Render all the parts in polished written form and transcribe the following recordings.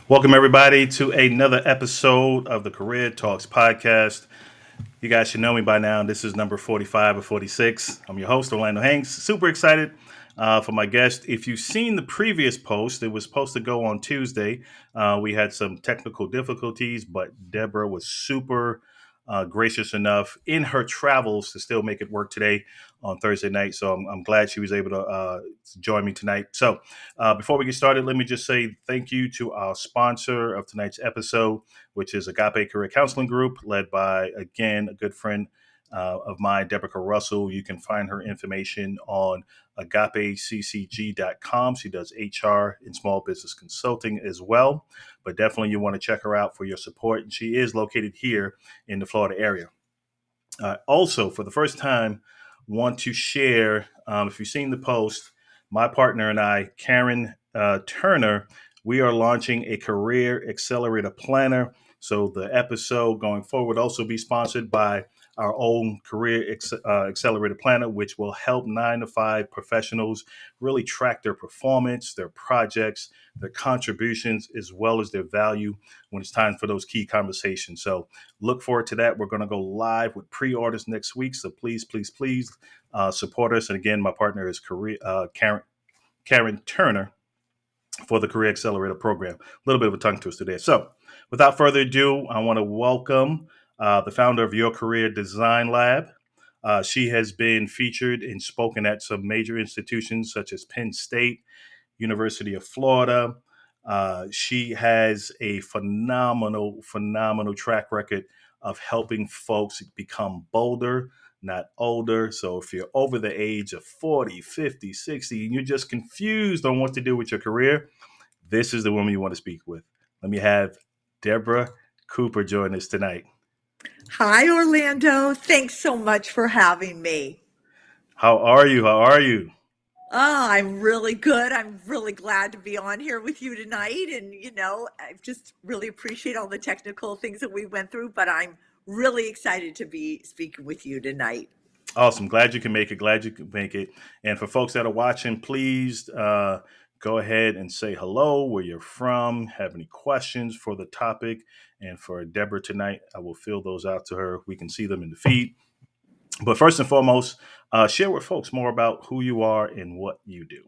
Welcome, everybody, to another episode of the Career Talks podcast. You guys should know me by now. This is number 45 or 46. I'm your host, Orlando Hanks. Super excited for my guest. If you've seen the previous post, it was supposed to go on Tuesday. We had some technical difficulties, but Debra was super gracious enough in her travels to still make it work today on Thursday night. So I'm glad she was able to join me tonight. So before we get started, let me just say thank you to our sponsor of tonight's episode, which is Agape Career Counseling Group, led by, again, a good friend of mine, Debra Russell. You can find her information on agapeccg.com. She does HR and small business consulting as well, but definitely you want to check her out for your support. And she is located here in the Florida area. Also, for the first time, want to share, if you've seen the post, my partner and I, Karen Turner, we are launching a career accelerator planner. So the episode going forward will also be sponsored by our own career accelerator planner, which will help 9 to 5 professionals really track their performance, their projects, their contributions, as well as their value when it's time for those key conversations. So look forward to that. We're going to go live with pre-orders next week. So please support us. And again, my partner is Karen Turner for the Career Accelerator program. A little bit of a tongue twister there. So without further ado, I want to welcome the founder of Your Career Design Lab. She has been featured and spoken at some major institutions such as Penn State, University of Florida. She has a phenomenal track record of helping folks become bolder, not older. So if you're over the age of 40, 50, 60, and you're just confused on what to do with your career, this is the woman you want to speak with. Let me have Debra Cooper join us tonight. Hi, Orlando. Thanks so much for having me. How are you? How are you? I'm really good. I'm really glad to be on here with you tonight. And, I just really appreciate all the technical things that we went through, but I'm really excited to be speaking with you tonight. Awesome. Glad you can make it. Glad you can make it. And for folks that are watching, please go ahead and say hello, where you're from, have any questions for the topic. And for Debra tonight, I will fill those out to her. We can see them in the feed. But first and foremost, share with folks more about who you are and what you do.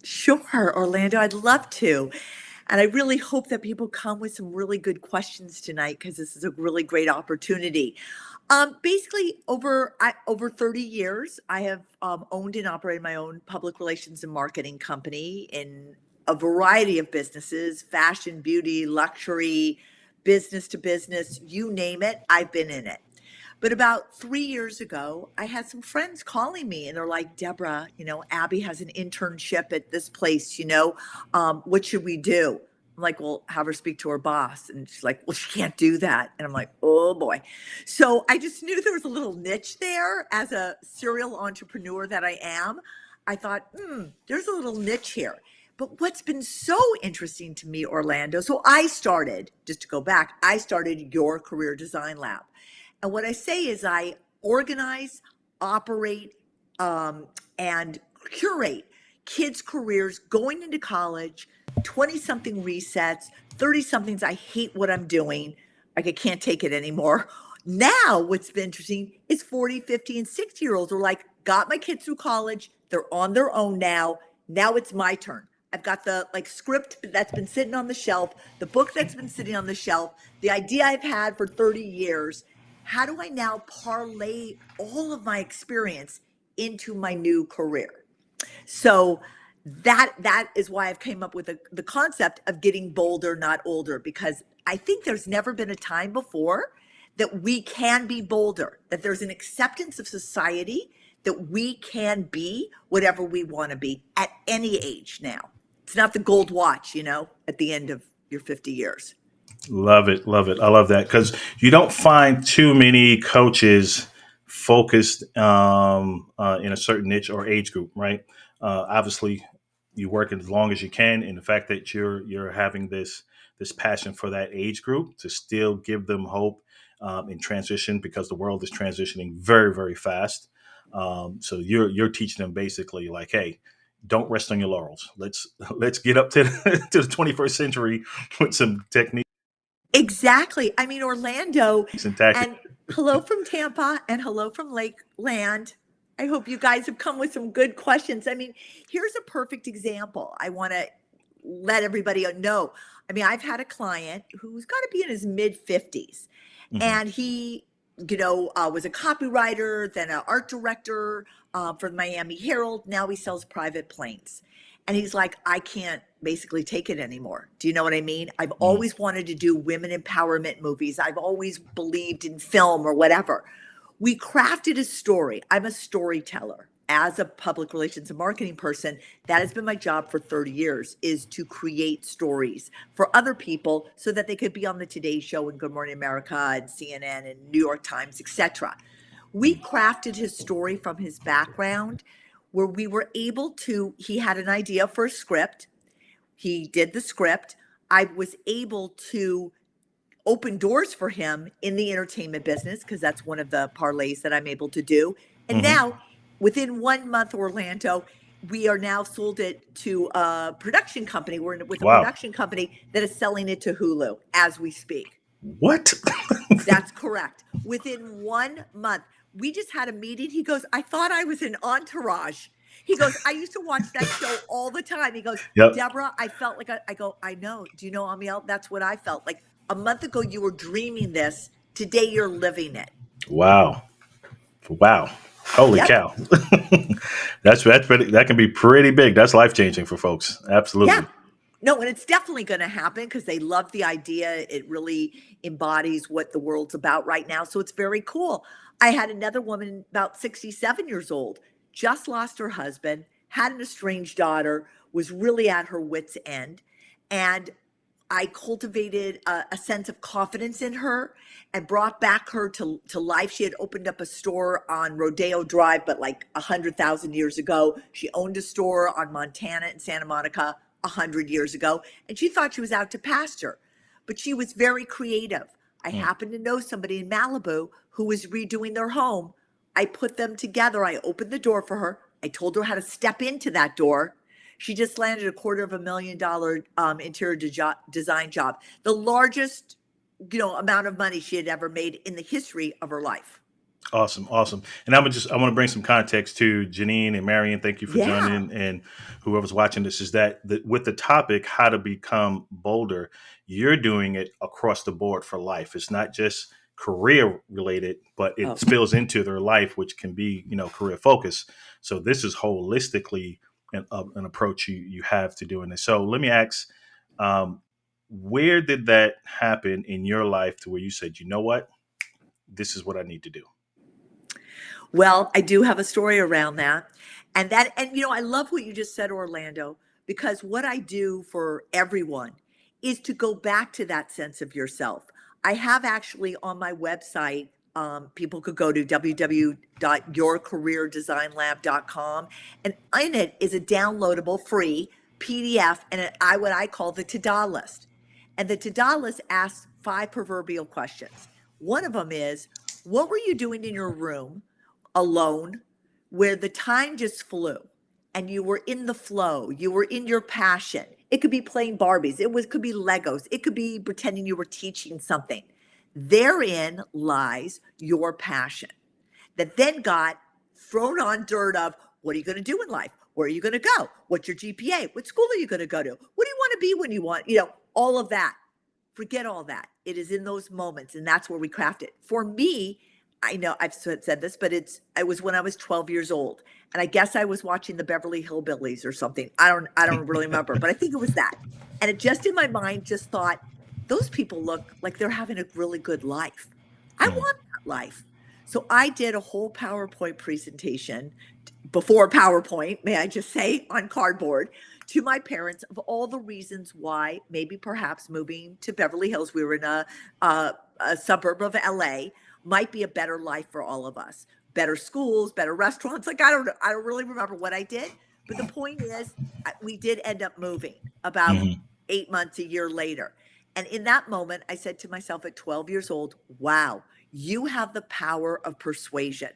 Sure, Orlando, I'd love to. And I really hope that people come with some really good questions tonight because this is a really great opportunity. Basically, over 30 years, I have owned and operated my own public relations and marketing company in a variety of businesses: fashion, beauty, luxury, business to business, you name it, I've been in it. But about 3 years ago, I had some friends calling me and they're like, Debra, Abby has an internship at this place, what should we do? I'm like, well, have her speak to her boss. And she's like, well, she can't do that. And I'm like, oh boy. So I just knew there was a little niche there as a serial entrepreneur that I am. I thought, there's a little niche here. But what's been so interesting to me, Orlando, so just to go back, I started Your Career Design Lab. And what I say is I organize, operate, and curate kids' careers going into college, 20 something resets, 30 somethings. I hate what I'm doing. Like I can't take it anymore. Now, what's been interesting is 40, 50, and 60-year-olds are like, got my kids through college. They're on their own now. Now it's my turn. I've got the script that's been sitting on the shelf, the book that's been sitting on the shelf, the idea I've had for 30 years. How do I now parlay all of my experience into my new career? So that is why I've came up with the concept of getting bolder, not older, because I think there's never been a time before that we can be bolder, that there's an acceptance of society that we can be whatever we want to be at any age now. It's not the gold watch, at the end of your 50 years. Love it. Love it. I love that because you don't find too many coaches focused in a certain niche or age group, right? Obviously, you work as long as you can, and the fact that you're having this passion for that age group to still give them hope in transition because the world is transitioning very fast. So you're teaching them basically like, hey, don't rest on your laurels. Let's get up to to the 21st century with some techniques Exactly. I mean, Orlando, and tactics. and hello from Tampa and hello from Lakeland. I hope you guys have come with some good questions. I mean, here's a perfect example. I want to let everybody know. I mean, I've had a client who's got to be in his mid 50s, Hmm. and he, was a copywriter, then an art director for the Miami Herald. Now he sells private planes. And he's like, I can't basically take it anymore. Do you know what I mean? I've Hmm. always wanted to do women empowerment movies. I've always believed in film or whatever. We crafted a story. I'm a storyteller. As a public relations and marketing person, that has been my job for 30 years, is to create stories for other people so that they could be on the Today Show and Good Morning America and CNN and New York Times, etc. We crafted his story from his background, where we were able to, he had an idea for a script. He did the script. I was able to open doors for him in the entertainment business because that's one of the parlays that I'm able to do. And Hmm. now, within 1 month, Orlando, we are now sold it to a production company. We're with a Wow. production company that is selling it to Hulu as we speak. What? That's correct. Within 1 month, we just had a meeting. He goes, I thought I was in Entourage. He goes, I used to watch that show all the time. He goes, Yep. Deborah, I felt like I go, I know. Do you know, Amiel? That's what I felt like. A month ago, you were dreaming this. Today, you're living it. Wow. Wow. Holy Yep. cow. That's pretty, that can be pretty big. That's life changing for folks. Yeah. Absolutely. No, and it's definitely going to happen because they love the idea. It really embodies what the world's about right now. So it's very cool. I had another woman about 67 years old, just lost her husband, had an estranged daughter, was really at her wits' end. And I cultivated a sense of confidence in her and brought back her to life. She had opened up a store on Rodeo Drive, but like 100,000 years ago. She owned a store on Montana and Santa Monica 100 years ago, and she thought she was out to pasture, but she was very creative. I Mm. happened to know somebody in Malibu who was redoing their home. I put them together. I opened the door for her. I told her how to step into that door. She just landed a $250,000 interior design job, the largest, amount of money she had ever made in the history of her life. Awesome, awesome. And I want to bring some context to Janine and Marion. Thank you for Yeah. joining, and whoever's watching this is that with the topic how to become bolder, you're doing it across the board for life. It's not just career related, but it Oh, spills into their life, which can be career focus. So this is holistically an approach you have to doing this. So let me ask, um, where did that happen in your life to where you said, you know what, this is what I need to do? well, I do have a story around that. And I love what you just said, Orlando, because what I do for everyone is to go back to that sense of yourself. I have actually on my website, people could go to www.yourcareerdesignlab.com, and in it is a downloadable free PDF and what I call the to-do list. And the to-do list asks 5 proverbial questions. One of them is, what were you doing in your room alone where the time just flew and you were in the flow, you were in your passion? It could be playing Barbies, could be Legos, it could be pretending you were teaching something. Therein lies your passion that then got thrown on dirt of, what are you going to do in life? Where are you going to go? What's your GPA? What school are you going to go to? What do you want to be when you want, all of that? Forget all that. It is in those moments, and that's where we craft it. For me, I know I've said this, but it was when I was 12 years old, and I guess I was watching the Beverly Hillbillies or something. I don't really remember, but I think it was that. And it just in my mind just thought, those people look like they're having a really good life. I Mm. want that life. So I did a whole PowerPoint presentation before PowerPoint, may I just say, on cardboard to my parents of all the reasons why maybe perhaps moving to Beverly Hills, we were in a suburb of LA, might be a better life for all of us. Better schools, better restaurants. Like, I don't know. I don't really remember what I did. But the point is, we did end up moving about Mhm. 8 months, a year later. And in that moment, I said to myself at 12 years old, wow, you have the power of persuasion.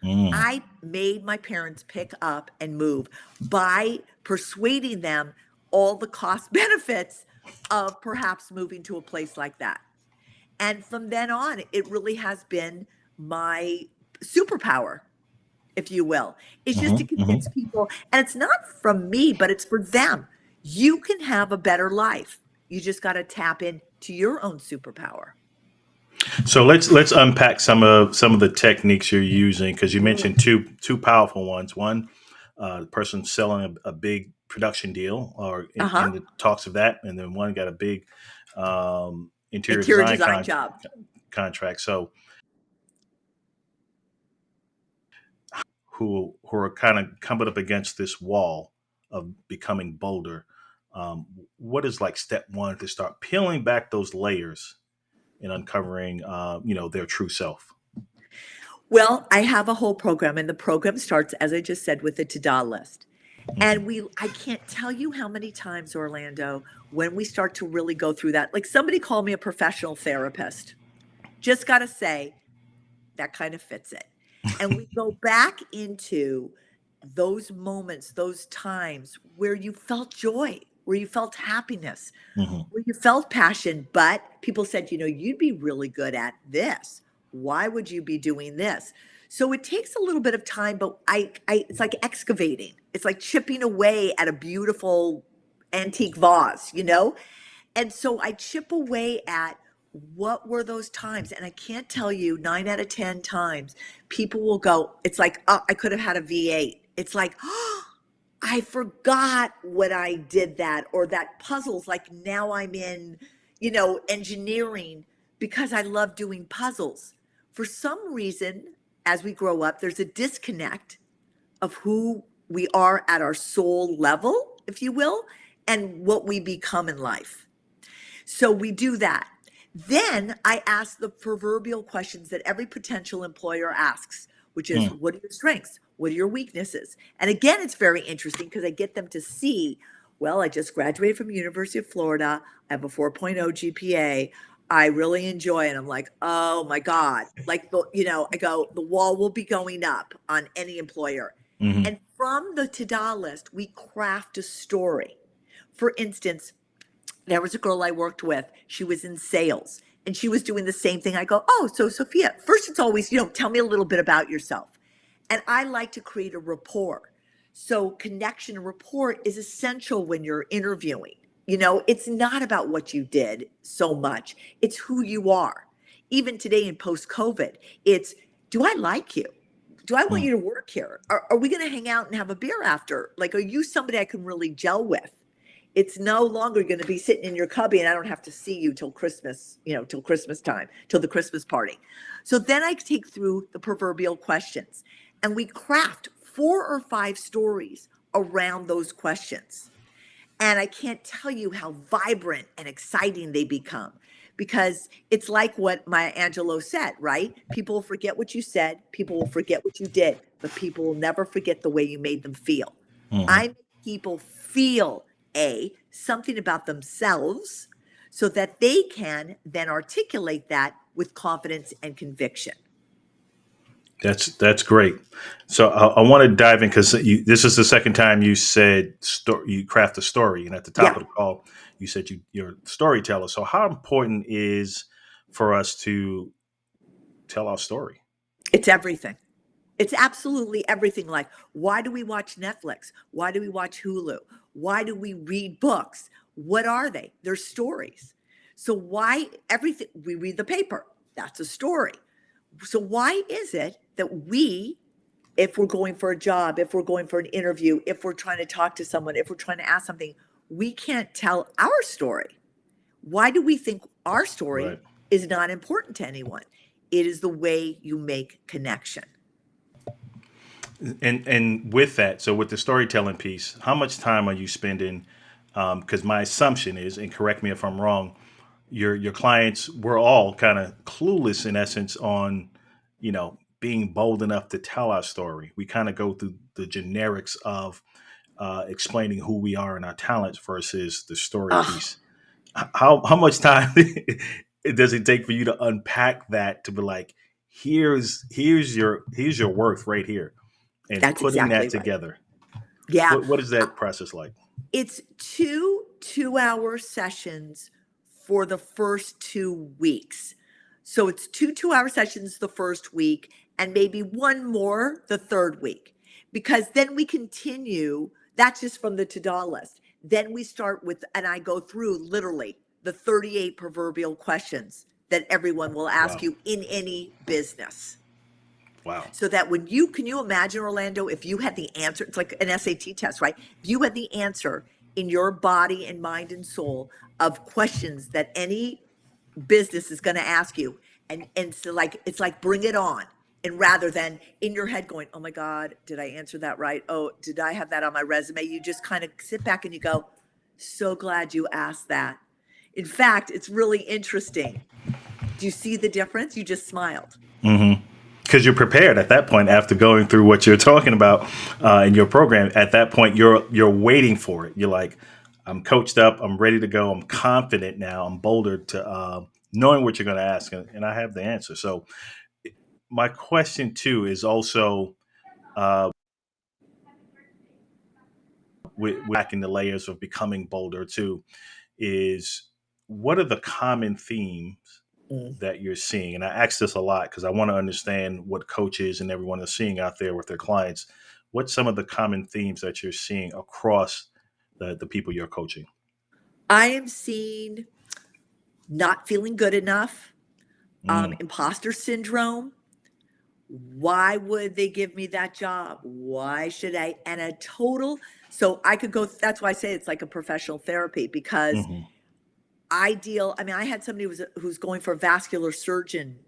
Mm, I made my parents pick up and move by persuading them all the cost benefits of perhaps moving to a place like that. And from then on, it really has been my superpower, if you will. It's just to hmm convince hmm people, and it's not from me, but it's for them. You can have a better life. You just got to tap into your own superpower. So let's unpack some of the techniques you're using because you mentioned Mm. two powerful ones. One, the person selling a big production deal or Uh in huh. the talks of that, and then one got a big interior Interior design design job. contract. So who are kind of coming up against this wall of becoming bolder. Um, what is like step one to start peeling back those layers and uncovering, their true self? Well, I have a whole program, and the program starts, as I just said, with a to-do list. And Hmm I can't tell you how many times, Orlando, when we start to really go through that, like somebody called me a professional therapist. Just got to say, that kind of fits it. And we go back into those moments, those times where you felt joy, where you felt happiness, hmm where you felt passion, but people said, you'd be really good at this. Why would you be doing this? So it takes a little bit of time, but it's like excavating. It's like chipping away at a beautiful antique vase. And so I chip away at what were those times. And I can't tell you 9 out of 10 times people will go, it's like, oh, I could have had a V8. It's like, oh, I forgot when I did that, or that puzzles, like now I'm in, engineering because I love doing puzzles. For some reason, as we grow up, there's a disconnect of who we are at our soul level, if you will, and what we become in life. So we do that. Then I ask the proverbial questions that every potential employer asks, which is, Mm, what are your strengths? What are your weaknesses? And again, it's very interesting because I get them to see, well, I just graduated from University of Florida. I have a 4.0 GPA. I really enjoy it. I'm like, oh my God. Like, I go, the wall will be going up on any employer. hmm And from the to-do list, we craft a story. For instance, there was a girl I worked with. She was in sales and she was doing the same thing. I go, oh, so Sophia, first it's always, tell me a little bit about yourself. And I like to create a rapport. So connection and rapport is essential when you're interviewing. It's not about what you did so much, it's who you are. Even today in post COVID, it's, do I like you? Do I want mm, you to work here? Are we going to hang out and have a beer after? Like, are you somebody I can really gel with? It's no longer going to be sitting in your cubby and I don't have to see you till Christmas, till Christmas time, till the Christmas party. So then I take through the proverbial questions and we craft 4 or 5 stories around those questions. And I can't tell you how vibrant and exciting they become because it's like what Maya Angelou said, right? People will forget what you said, people will forget what you did, but people will never forget the way you made them feel. I hmm make people feel something about themselves so that they can then articulate that with confidence and conviction. That's great. So I want to dive in because this is the second time you said you craft a story, and at the top Yeah, of the call, you said you're a storyteller. So how important is for us to tell our story? it's everything. It's absolutely everything. Like, why do we watch Netflix? Why do we watch Hulu? Why do we read books? What are they? They're stories. So, why everything we read the paper? That's a story. So, why is it that we, if we're going for a job, if we're going for an interview, if we're trying to talk to someone, if we're trying to ask something, we can't tell our story? Why do we think our story Right. is not important to anyone? It is the way you make connection. And with that, so with the storytelling piece, how much time are you spending? Because my assumption is, and correct me if I'm wrong, your clients were all kind of clueless in essence on, being bold enough to tell our story. We kind of go through the generics of explaining who we are and our talents versus the story Oh, piece. How much time does it take for you to unpack that to be like, here's your worth right here, and That's putting exactly that right. together. Yeah. What is that process like? It's 2 2-hour sessions for the first 2 weeks. So it's 2 2-hour sessions the first week and maybe one more the third week. Because then we continue, that's just from the to-do list. Then we start with, and I go through literally the 38 proverbial questions that everyone will ask Wow. you in any business. Wow. So that when you, can you imagine, Orlando, if you had the answer, it's like an SAT test, right? If you had the answer in your body and mind and soul of questions that any business is going to ask you, and so like it's like bring it on. And rather than in your head going, oh my God, did I answer that right? Oh, did I have that on my resume? You just kind of sit back and you go, so glad you asked that. In fact, it's really interesting. Do you see the difference? You just smiled. Because you're prepared at that point after going through what you're talking about in your program. At that point, you're waiting for it. You're like, I'm coached up. I'm ready to go. I'm confident now. I'm bolder to knowing what you're going to ask, and I have the answer. So my question too is also uh, with backing the layers of becoming bolder too. Is what are the common themes Mm. that you're seeing? And I ask this a lot because I want to understand what coaches and everyone is seeing out there with their clients. What's some of the common themes that you're seeing across the people you're coaching? I am seeing not feeling good enough, Mm, imposter syndrome. Why would they give me that job? Why should I? And a total, so I could go, that's why I say it's like a professional therapy because hmm. I mean, I had somebody who's going for a vascular surgeon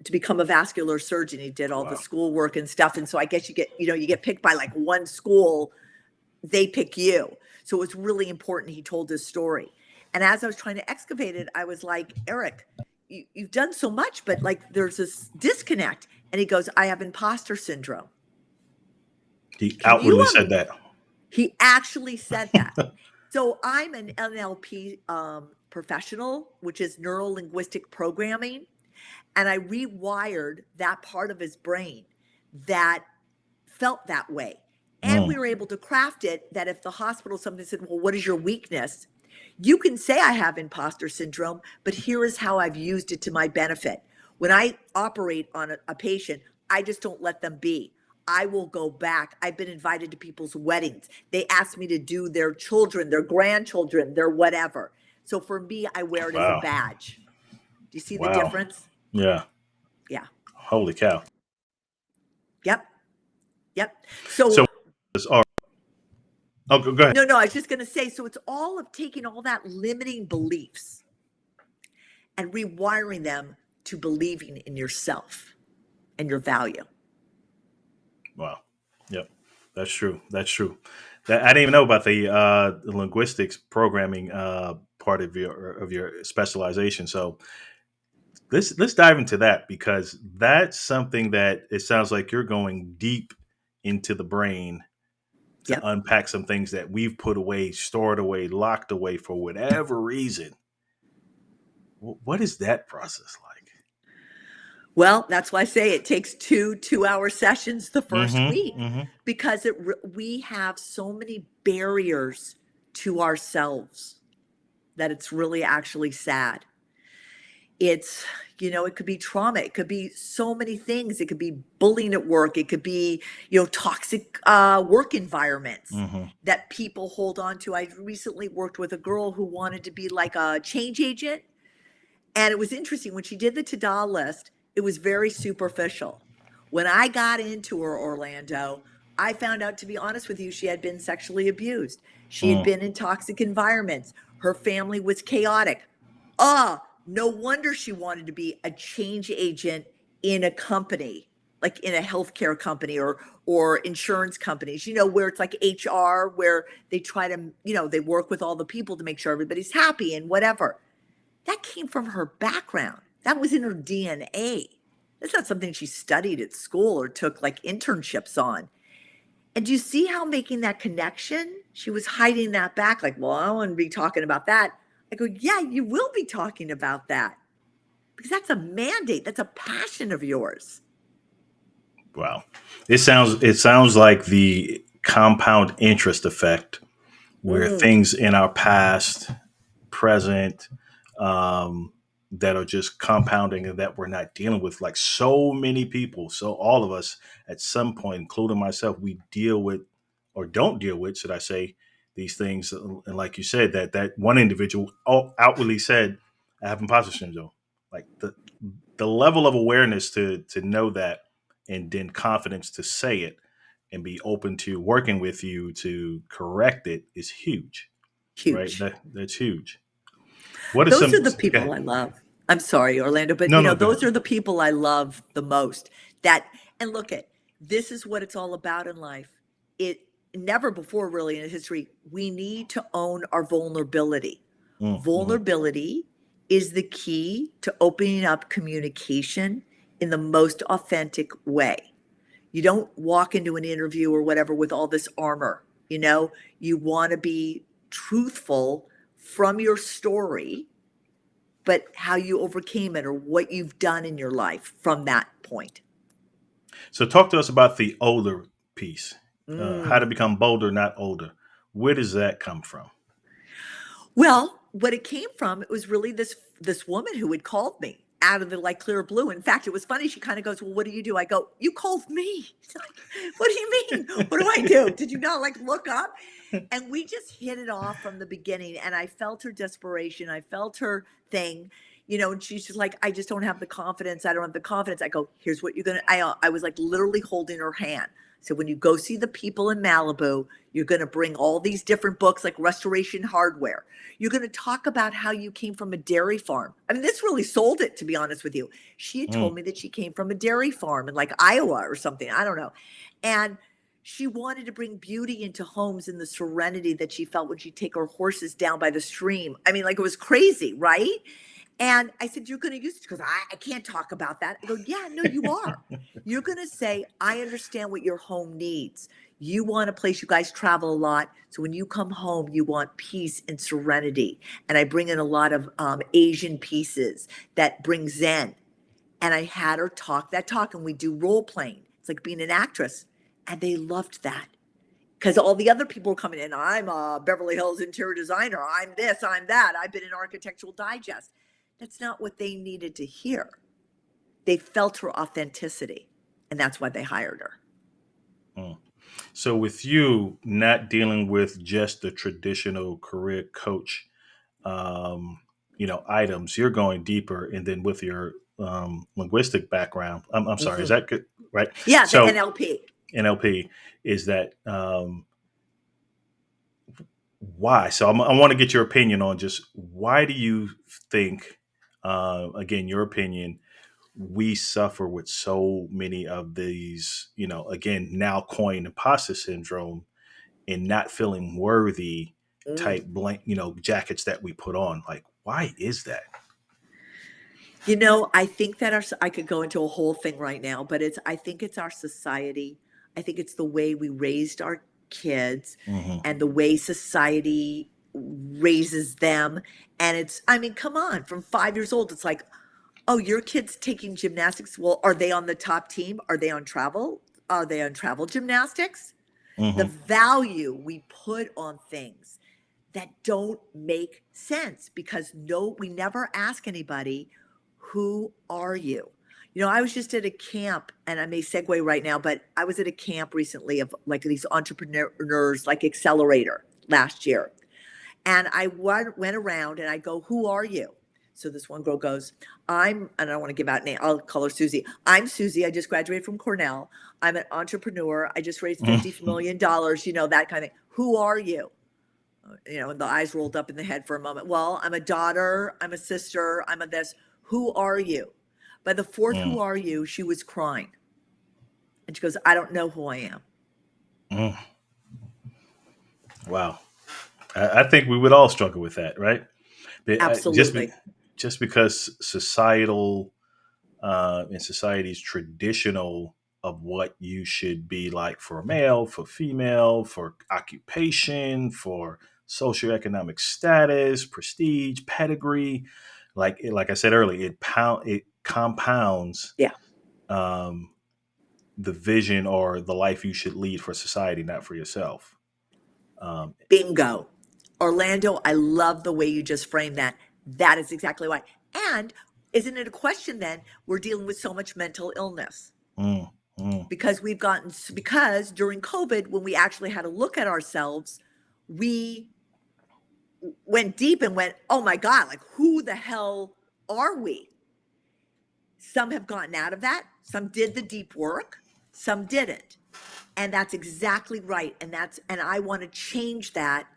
to become a vascular surgeon. He did all the Wow. schoolwork and stuff. And so I guess you get picked by like one school, they pick you. So it's really important. He told his story. And as I was trying to excavate it, I was like, Eric, you've done so much, but like there's this disconnect. And he goes, I have imposter syndrome. He Can you, outwardly said that. he actually said that. So I'm an NLP professional, which is neuro linguistic programming. And I rewired that part of his brain that felt that way. And Mm, we were able to craft it that if the hospital something said, well, what is your weakness? You can say I have imposter syndrome, but here is how I've used it to my benefit. When I operate on a patient, I just don't let them be. I will go back. I've been invited to people's weddings. They ask me to do their children, their grandchildren, their whatever. So for me, I wear it as a wow. badge. Do you see the Wow. difference? Yeah. Yeah. Holy cow. Yep. Yep. So, So oh, go ahead. no, I was just going to say, so it's all of taking all that limiting beliefs and rewiring them to believing in yourself and your value. Wow. Yep. That's true. That's true. That I didn't even know about the linguistics programming part of your specialization. So let's dive into that because that's something that it sounds like you're going deep into the brain to Yep. unpack some things that we've put away, stored away, locked away for whatever reason. What is that process like? Well, that's why I say it takes 2 2-hour sessions the first Mm-hmm. week Mm-hmm. because we have so many barriers to ourselves that it's really actually sad. It's, it could be trauma, it could be so many things, it could be bullying at work, it could be toxic work environments Mm-hmm. that people hold on to. I recently worked with a girl who wanted to be like a change agent, and it was interesting when she did the to-do list, it was very superficial. When I got into her, Orlando, I found out, to be honest with you, she had been sexually abused, she had Mm. been in toxic environments, her family was chaotic. Ah, no wonder she wanted to be a change agent in a company, like in a healthcare company or insurance companies, where it's like HR, where they try to, they work with all the people to make sure everybody's happy and whatever. That came from her background. That was in her DNA. That's not something she studied at school or took like internships on. And do you see how making that connection? She was hiding that back, like, well, I don't want to be talking about that. I go, yeah, you will be talking about that. because that's a mandate. That's a passion of yours. Wow. It sounds like the compound interest effect where Mm, things in our past, present, that are just compounding and that we're not dealing with. Like so many people, so all of us at some point, including myself, we deal with or don't deal with, should I say, these things. And like you said, that one individual outwardly said, "I have imposter syndrome." Like the level of awareness to know that, and then confidence to say it and be open to working with you to correct it is huge, right? huge. That's huge. What is Those are some? the Go people ahead. I love. I'm sorry, Orlando, but No, you know, no, go those ahead. are the people I love the most. That and look at this is what it's all about in life. It never before really in history, we need to own our vulnerability. Mm-hmm. Vulnerability is the key to opening up communication in the most authentic way. You don't walk into an interview or whatever with all this armor. You know, you want to be truthful from your story, but how you overcame it or what you've done in your life from that point. So, talk to us about the older piece. How to Mm. become bolder, not older. Where does that come from? Well, what it came from, it was really this woman who had called me out of the like clear blue. In fact, it was funny. She kind of goes, "Well, what do you do?" I go, "You called me." She's like, "What do you mean? What do I do? Did you not like look up?" And we just hit it off from the beginning. And I felt her desperation. I felt her thing, you know. And she's just like, "I just don't have the confidence. I don't have the confidence." I go, "Here's what you're gonna." I was like literally holding her hand. So when you go see the people in Malibu, you're going to bring all these different books like Restoration Hardware. You're going to talk about how you came from a dairy farm. I mean, this really sold it, to be honest with you. She had told Mm, me that she came from a dairy farm in like Iowa or something. I don't know. And she wanted to bring beauty into homes and the serenity that she felt when she'd take her horses down by the stream. I mean, like it was crazy, right? And I said, "You're going to use it." She goes, I can't talk about that. I go, "Yeah, no, you are. You're going to say, I understand what your home needs. You want a place, you guys travel a lot. So when you come home, you want peace and serenity. And I bring in a lot of Asian pieces that bring Zen." And I had her talk that talk, and we do role playing. It's like being an actress. And they loved that because all the other people were coming in. "I'm a Beverly Hills interior designer. I'm this, I'm that. I've been in Architectural Digest." That's not what they needed to hear. They felt her authenticity, and that's why they hired her. mm. So, with you not dealing with just the traditional career coach, um, items, you're going deeper, and then with your linguistic background, I'm sorry, is Mhm. that good? Right? Yeah, the So, NLP. NLP is that why? So, I want to get your opinion on just why do you think, again, your opinion, we suffer with so many of these, again, now coined imposter syndrome and not feeling worthy Mm. type blank, jackets that we put on. Like, why is that? You know, I think that I could go into a whole thing right now, but I think it's our society. I think it's the way we raised our kids Hmm. and the way society raises them. And I mean, come on, from 5 years old, it's like, "Oh, your kid's taking gymnastics. Well, are they on the top team? Are they on travel? Are they on travel gymnastics?" The Hmm. value we put on things that don't make sense because no, we never ask anybody, "Who are you?" You know, I was just at a camp, and I may segue right now, but I was at a camp recently of like these entrepreneurs, like Accelerator last year. And I went around and I go, "Who are you?" So this one girl goes, and I don't want to give out name, I'll call her Susie. "I'm Susie. I just graduated from Cornell. I'm an entrepreneur. I just raised $50 million, you know, that kind of thing. Who are you?" You know, and the eyes rolled up in the head for a moment. "Well, I'm a daughter. I'm a sister. I'm a this. Who are you?" By the fourth, Mm, "Who are you?" she was crying. And she goes, "I don't know who I am." mm. Wow. I think we would all struggle with that, right? But Absolutely. just because societal and society's traditional of what you should be like for a male, for female, for occupation, for socioeconomic status, prestige, pedigree, like I said earlier, it compounds Yeah. um, the vision or the life you should lead for society, not for yourself. Um, Bingo. Orlando, I love the way you just framed that. That is exactly why. And isn't it a question then? We're dealing with so much mental illness mm, mm, because because during COVID, when we actually had to look at ourselves, we went deep and went, oh my God, like who the hell are we? Some have gotten out of that. Some did the deep work. Some didn't. And that's exactly right. And I want to change that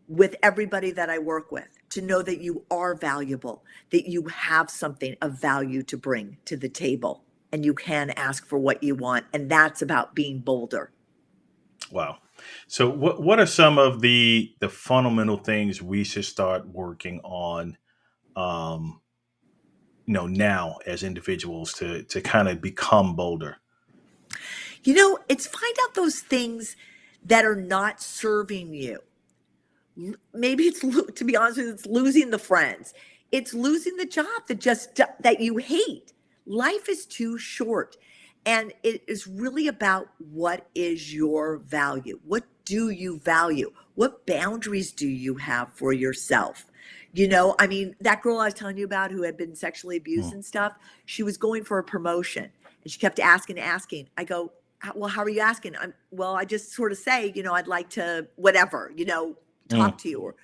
with everybody that I work with to know that you are valuable, that you have something of value to bring to the table and you can ask for what you want. And that's about being bolder. wow. So, what are some of the fundamental things we should start working on? Um, now as individuals to kind of become bolder. It's find out those things that are not serving you. Maybe to be honest with you, it's losing the friends. It's losing the job that you hate. Life is too short. And it is really about what is your value? What do you value? What boundaries do you have for yourself? I mean, that girl I was telling you about who had been sexually abused Mm, and stuff, she was going for a promotion and she kept asking. I go, well, how are you asking? Well, I just sort of say, I'd like to, whatever, mm. talk to you. Or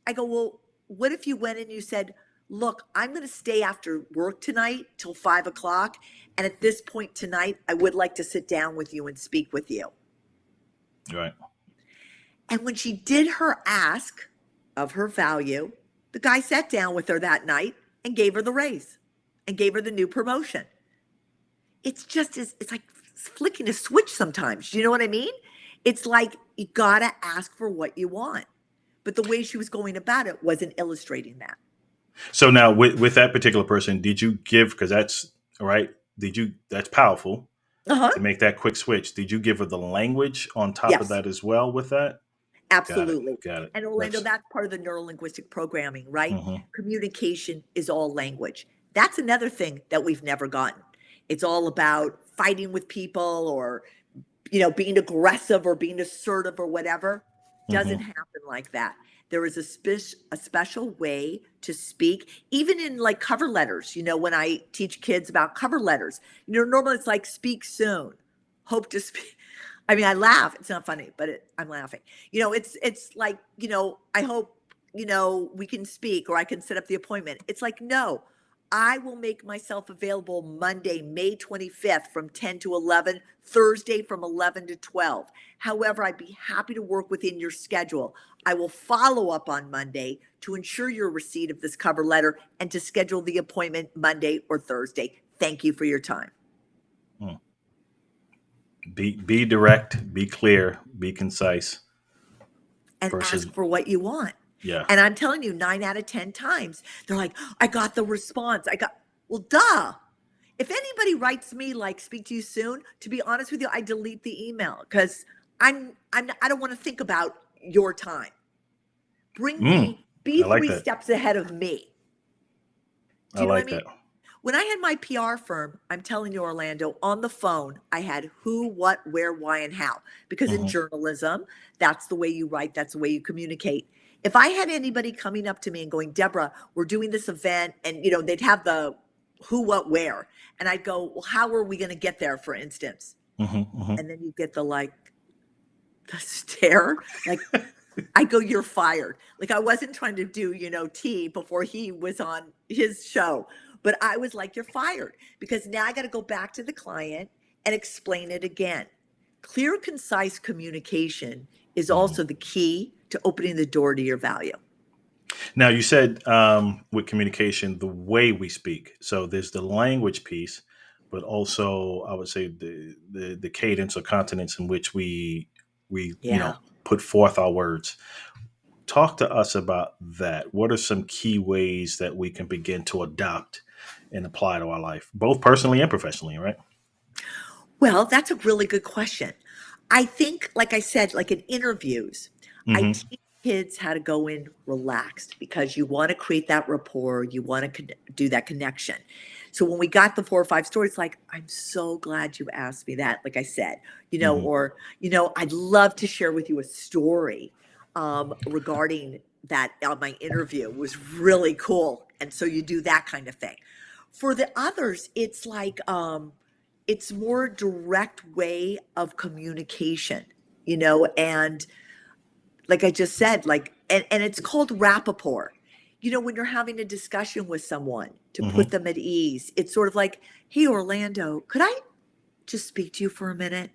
I go, well, what if you went and you said, look, I'm going to stay after work tonight till 5 o'clock. And at this point tonight, I would like to sit down with you and speak with you. Right. And when she did her ask of her value, the guy sat down with her that night and gave her the raise and gave her the new promotion. It's like flicking a switch sometimes. You know what I mean? It's like you got to ask for what you want. But the way she was going about it wasn't illustrating that. So now with that particular person, did you give, because that's right, that's powerful Uh-huh. to make that quick switch. Did you give her the language on top of Yes. that as well with that? Got it. Absolutely. Got it. And Orlando, That's that's part of the neurolinguistic programming, right? hmm Communication is all language. That's another thing that we've never gotten. It's all about fighting with people or, being aggressive or being assertive or whatever. Doesn't hmm happen like that. There is a special way to speak, even in like cover letters. When I teach kids about cover letters, normally it's like speak soon, hope to speak. I mean, I laugh. It's not funny, but I'm laughing. It's like, I hope, we can speak or I can set up the appointment. It's like, no, I will make myself available Monday, May 25th from 10 to 11, Thursday from 11 to 12. However, I'd be happy to work within your schedule. I will follow up on Monday to ensure your receipt of this cover letter and to schedule the appointment Monday or Thursday. Thank you for your time. be direct, be clear, be concise And versus ask for what you want. yeah. And I'm telling you, 9 out of 10 times, they're like, I got the response. Well, duh. If anybody writes me like, speak to you soon, to be honest with you, I delete the email because I don't want to think about your time. Mm, Be I like three that. steps ahead of me. I Do you know what I like mean? that. When I had my PR firm, I'm telling you, Orlando, on the phone, I had who, what, where, why, and how. Because in hmm journalism, that's the way you write, that's the way you communicate. If I had anybody coming up to me and going, Deborah, we're doing this event, and they'd have the who, what, where. And I'd go, well, how are we going to get there, for instance? hmm And then you get the stare, like I go, you're fired. Like I wasn't trying to do, tea before he was on his show, but I was like, you're fired because now I got to go back to the client and explain it again. Clear, concise communication is hmm also the key to opening the door to your value. Now you said with communication, the way we speak. So there's the language piece, but also I would say the cadence or continents in which we Yeah. put forth our words. Talk to us about that. What are some key ways that we can begin to adopt and apply to our life, both personally and professionally, right? Well, that's a really good question. I think, like I said, like in interviews, I hmm teach. kids how to go in relaxed because you want to create that rapport, you want to do that connection. So when we got the 4 or 5 stories, like, I'm so glad you asked me that. Like I said, Hmm. or, I'd love to share with you a story regarding that on my interview. It was really cool. And so you do that kind of thing. For the others, it's like, it's more direct way of communication, and like I just said, like, and it's called rapport. When you're having a discussion with someone to put Hmm. them at ease, it's sort of like, hey, Orlando, could I just speak to you for a minute?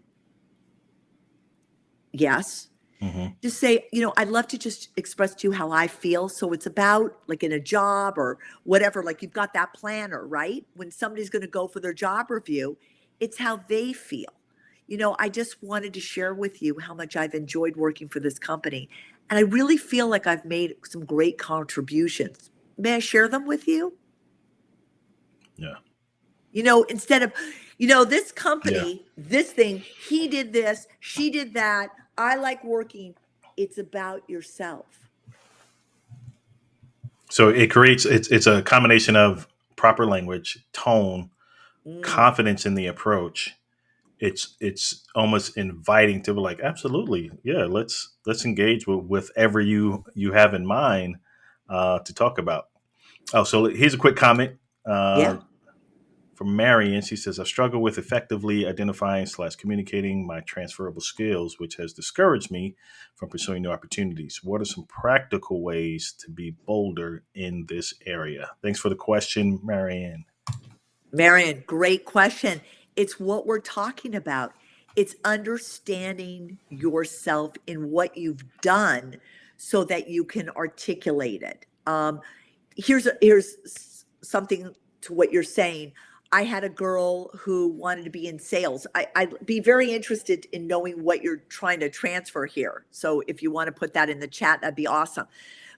Yes. Hmm. Just say, I'd love to just express to you how I feel. So it's about like in a job or whatever, like you've got that planner, right? When somebody's going to go for their job review, it's how they feel. I just wanted to share with you how much I've enjoyed working for this company. And I really feel like I've made some great contributions. May I share them with you? Yeah. Instead of, this Yeah. company, this thing, he did this, she did that. I like working. It's about yourself. So it creates it's a combination of proper language, tone, Mm, confidence in the approach. It's almost inviting to be like, absolutely, yeah, let's engage with whatever you have in mind to talk about. Oh, so here's a quick comment yeah. from Marion. She says, I struggle with effectively identifying / communicating my transferable skills, which has discouraged me from pursuing new opportunities. What are some practical ways to be bolder in this area? Thanks for the question, Marianne. Marion, great question. It's what we're talking about. It's understanding yourself in what you've done so that you can articulate it. Here's something to what you're saying. I had a girl who wanted to be in sales. I'd be very interested in knowing what you're trying to transfer here. So if you want to put that in the chat, that'd be awesome.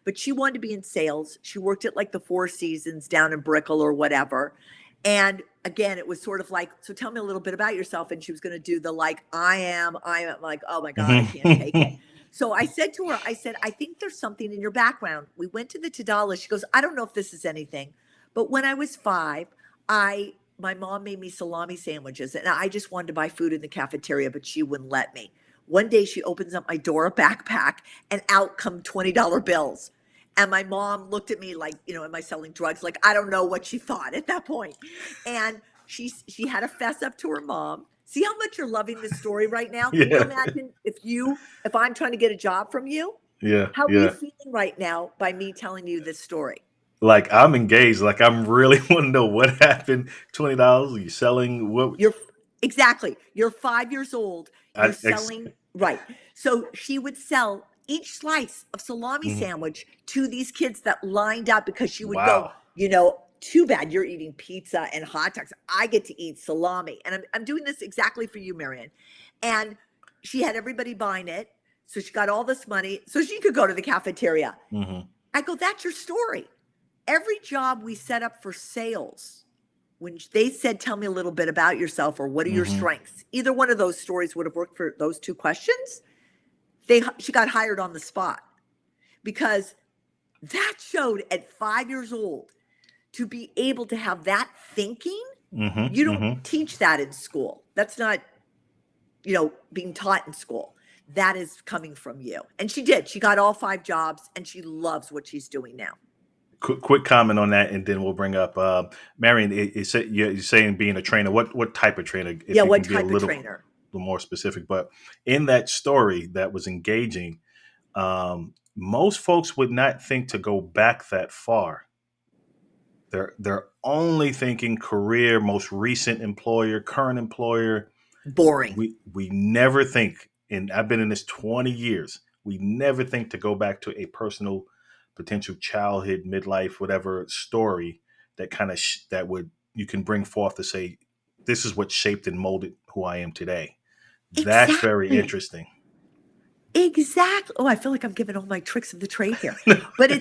But she wanted to be in sales. She worked at like the Four Seasons down in Brickell or whatever. And again, it was sort of like, so tell me a little bit about yourself. And she was going to do the like, I am like, oh my God, I can't take it. So I said to her, I said, I think there's something in your background. We went to the Tadala. She goes, I don't know if this is anything, but when I was 5, my mom made me salami sandwiches and I just wanted to buy food in the cafeteria, but she wouldn't let me. One day she opens up my door backpack and out come $20 bills. And my mom looked at me like, am I selling drugs? Like, I don't know what she thought at that point. And she had to fess up to her mom. See how much you're loving this story right now? Can you Yeah, imagine if I'm trying to get a job from you? yeah, How are you yeah. feeling right now by me telling you this story? Like I'm engaged. Like I'm really want to know what happened. $20. Are you selling what? You're exactly. You're 5 years old. You're I, selling right. So she would sell each slice of salami mhm. sandwich to these kids that lined up because she would go, Wow. too bad you're eating pizza and hot dogs. I get to eat salami. And I'm doing this exactly for you, Marianne. And she had everybody buying it. So she got all this money so she could go to the cafeteria. Hmm. I go, that's your story. Every job we set up for sales, when they said, tell me a little bit about yourself or what are your Hmm. strengths, either one of those stories would have worked for those 2 questions. She got hired on the spot because that showed at 5 years old to be able to have that thinking. Hmm. You don't Hmm. teach that in school. That's not, being taught in school. That is coming from you. And she did. She got all 5 jobs and she loves what she's doing now. Quick comment on that, and then we'll bring up Marion. You're saying being a trainer. What type of trainer? Yeah, If you what can be a type of little trainer? more specific. But in that story that was engaging, most folks would not think to go back that far. They're only thinking career, most recent employer, current employer. Boring. We never think, and I've been in this 20 years. We never think to go back to a personal, potential childhood, midlife, whatever story that kind of that would you can bring forth to say, this is what shaped and molded who I am today. That's very Exactly. interesting. Exactly. Oh, I feel like I'm giving all my tricks of the trade here. But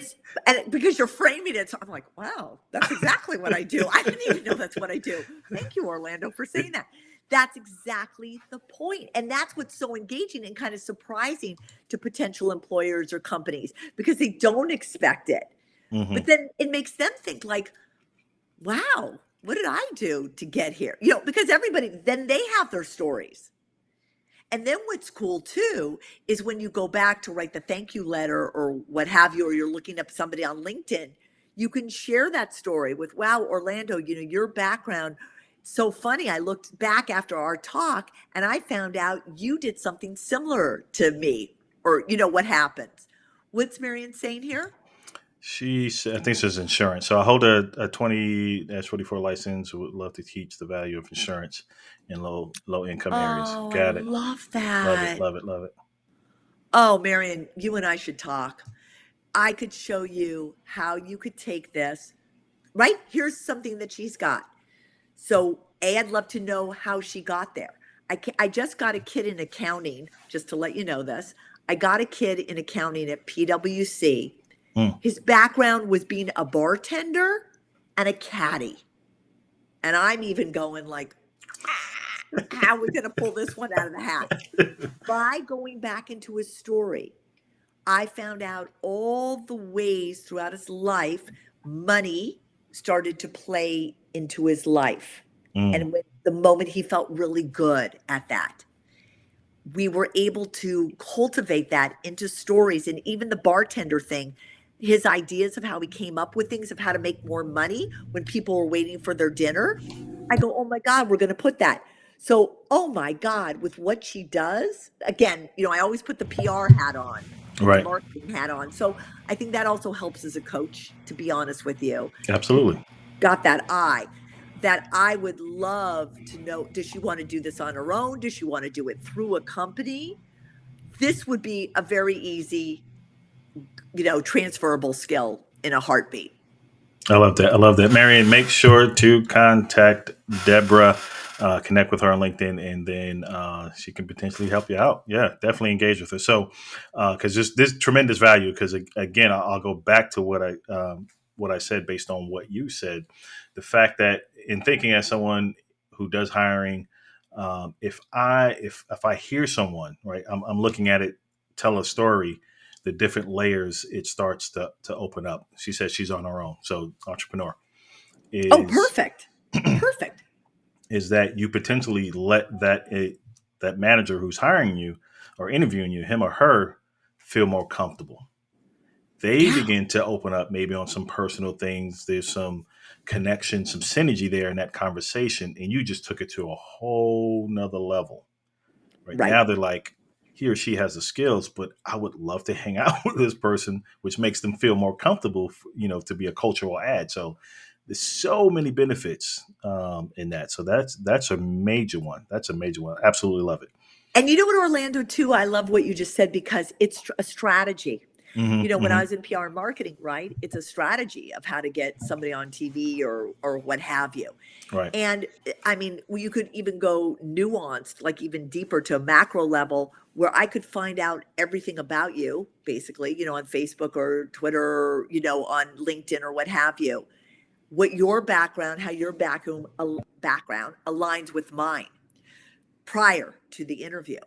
because you're framing it, so I'm like, wow, that's exactly what I do. I didn't even know that's what I do. Thank you, Orlando, for saying that. That's exactly the point. And that's what's so engaging and kind of surprising to potential employers or companies because they don't expect it. Hmm. But then it makes them think like, wow, what did I do to get here? Because everybody, then they have their stories. And then what's cool too is when you go back to write the thank you letter or what have you, or you're looking up somebody on LinkedIn, you can share that story with, wow, Orlando, your background. So funny. I looked back after our talk and I found out you did something similar to me, or what happens. What's Marion saying here? I think it says insurance. So I hold a 20-44 license. Would love to teach the value of insurance in low income areas. Oh, I Got it. love Love it. that. Love it. Love it. Oh, Marion, you and I should talk. I could show you how you could take this. Right? Here's something that she's got. So, I'd love to know how she got there. I just got a kid in accounting, just to let you know this. I got a kid in accounting at PwC. Mm. His background was being a bartender and a caddy. And I'm even going like, how are we going to pull this one out of the hat? By going back into his story, I found out all the ways throughout his life money started to play into his life. Mm. And when the moment he felt really good at that, we were able to cultivate that into stories. And even the bartender thing, his ideas of how he came up with things of how to make more money when people were waiting for their dinner. I go, oh my God, we're going to put that. So, oh my God, with what she does, again, I always put the PR hat on and the Right. marketing hat on. So I think that also helps as a coach, to be honest with you. Absolutely. Got that eye. That I would love to know, does she want to do this on her own? Does she want to do it through a company? This would be a very easy, transferable skill in a heartbeat. I love that. I love that. Marion, make sure to contact Debra, connect with her on LinkedIn, and then she can potentially help you out. Yeah, definitely engage with her. So, because this tremendous value. Because again, I'll go back to what I said based on what you said. The fact that in thinking as someone who does hiring, if I hear someone right, I'm looking at it, tell a story, the different layers it starts to open up. She says she's on her own. So entrepreneur Oh, is perfect. Perfect. is that you potentially let that manager who's hiring you or interviewing you, him or her, feel more comfortable. They Yeah. begin to open up maybe on some personal things. There's some connection, some synergy there in that conversation, and you just took it to a whole nother level. Right Right. now, they're like, he or she has the skills, but I would love to hang out with this person, which makes them feel more comfortable, to be a cultural add. So there's so many benefits in that. So that's a major one. That's a major one. Absolutely love it. And you know what, Orlando, too? I love what you just said because it's a strategy. Hmm. When I Hmm. was in PR and marketing, right? It's a strategy of how to get somebody on TV or what have you. Right. And I mean, well, you could even go nuanced, like even deeper to a macro level where I could find out everything about you, basically, on Facebook or Twitter, on LinkedIn or what have you. What your background, how your background aligns with mine prior to the interview.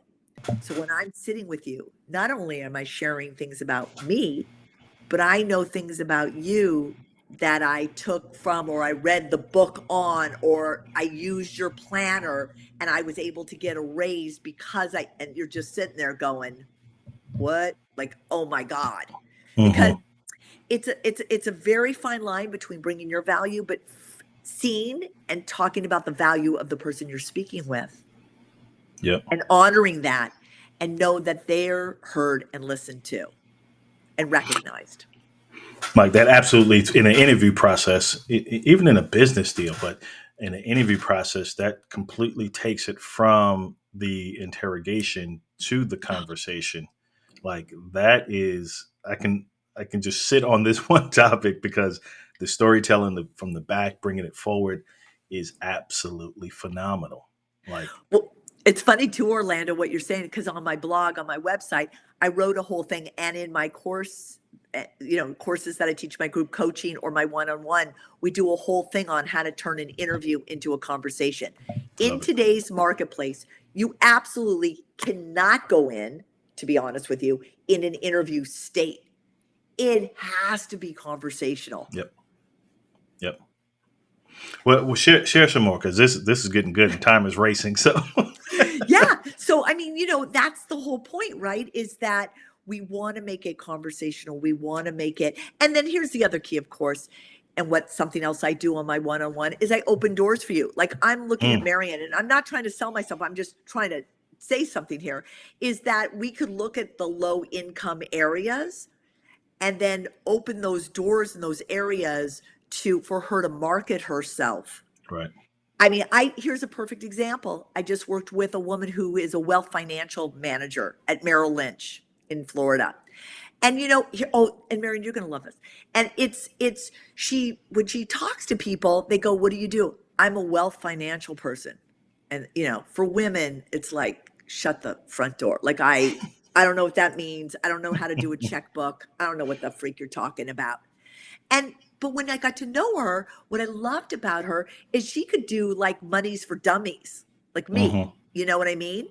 So when I'm sitting with you, not only am I sharing things about me, but I know things about you that I took from, or I read the book on, or I used your planner and I was able to get a raise because and you're just sitting there going, what? Like, oh my God. Because Hmm. it's a very fine line between bringing your value, but seeing and talking about the value of the person you're speaking with Yep. and honoring that and know that they're heard and listened to and recognized. Like that, absolutely. In an interview process, even in a business deal, but in an interview process, that completely takes it from the interrogation to the conversation. Like that is, I can just sit on this one topic because the storytelling from the back, bringing it forward, is absolutely phenomenal. Like, Well, it's funny too, Orlando, what you're saying, because on my blog, on my website, I wrote a whole thing. And in my course courses that I teach my group coaching or my one-on-one, we do a whole thing on how to turn an interview into a conversation. In Love it. today's marketplace, you absolutely cannot go in, to be honest with you, in an interview state. It has to be conversational. Yep. Yep. Well, share some more because this is getting good and time is racing. So, Yeah. So, I mean, that's the whole point, right? Is that we want to make it conversational. We want to make it. And then here's the other key, of course. And what something else I do on my one on one is I open doors for you. Like I'm looking at mm, Marianne, and I'm not trying to sell myself. I'm just trying to say something here is that we could look at the low income areas and then open those doors in those areas for her to market herself. right. I mean, here's a perfect example. I just worked with a woman who is a wealth financial manager at Merrill Lynch in Florida. And and Marion, you're going to love this. And she, when she talks to people, they go, "What do you do?" "I'm a wealth financial person." And, for women, it's like, shut the front door. Like, I don't know what that means. I don't know how to do a checkbook. I don't know what the freak you're talking about. But when I got to know her, what I loved about her is she could do like monies for dummies, like me. Mm-hmm. You know what I mean?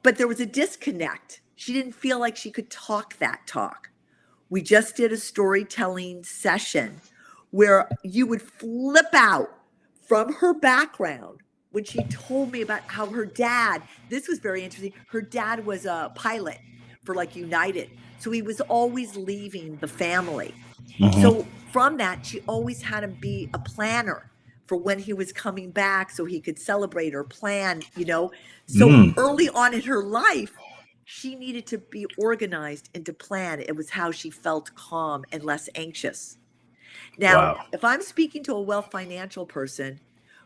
But there was a disconnect. She didn't feel like she could talk that talk. We just did a storytelling session where you would flip out from her background when she told me about how her dad, this was very interesting. Her dad was a pilot for like United. So he was always leaving the family. Mm-hmm. So from that, she always had him be a planner for when he was coming back so he could celebrate or plan. So Mm, early on in her life, she needed to be organized and to plan. It was how she felt calm and less anxious. Now, wow. if I'm speaking to a wealth financial person,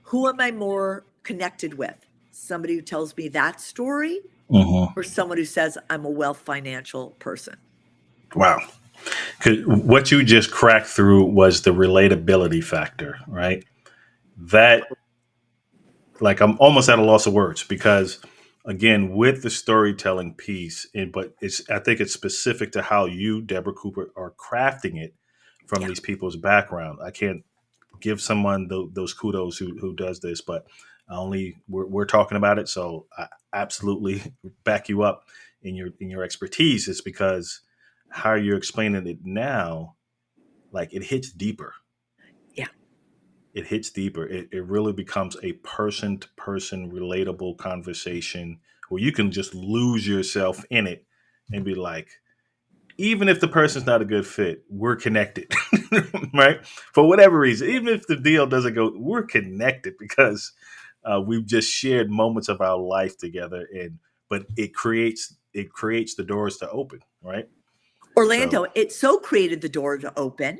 who am I more connected with? Somebody who tells me that story Mm-hmm. or someone who says I'm a wealth financial person? Wow. 'Cause what you just cracked through was the relatability factor, right? That, like, I'm almost at a loss of words because, again, with the storytelling piece, but I think it's specific to how you, Deborah Cooper, are crafting it from Yeah. these people's background. I can't give someone those kudos who does this, but we're talking about it, so I absolutely back you up in your expertise. It's because how you're explaining it now, like it hits deeper. Yeah. It hits deeper. It really becomes a person to person relatable conversation where you can just lose yourself in it and be like, even if the person's not a good fit, we're connected, right? For whatever reason, even if the deal doesn't go, we're connected because we've just shared moments of our life together, and but it creates the doors to open, right? So, Orlando, it so created the door to open